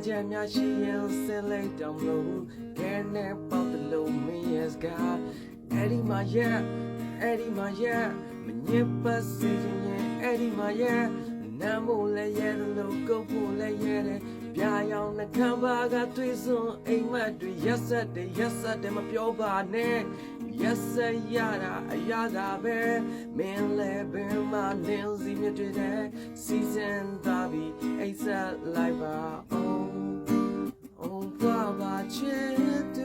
ချက်များရှိရင်စင်လိုက်တောင်လို့ကဲနဲ့ပေါက်တယ်လို့မင်းရဲ့စကားအဲ့ဒီမှာရဲ့မညစ်ပတ်စေခြင်းရဲ့အဲ့ဒီမှာရဲ့နာမို့လဲရဲလို့ကုတ်ဖို့လဲရဲတယ်ပြာရောင်နှကမ်းပါကတွေ့စွန်အိမ်မက်တွေရက်ဆက်တယ်မပြောပါနဲ့ရက်ဆက်ရတာအရာသာပဲမင်းလဲဘယ်မှာလင်းစီမြတွေ့တဲ့စီစဉ်သားပြီးအိတ်ဆက်လိုက်ပါအောင်ဘာချစ်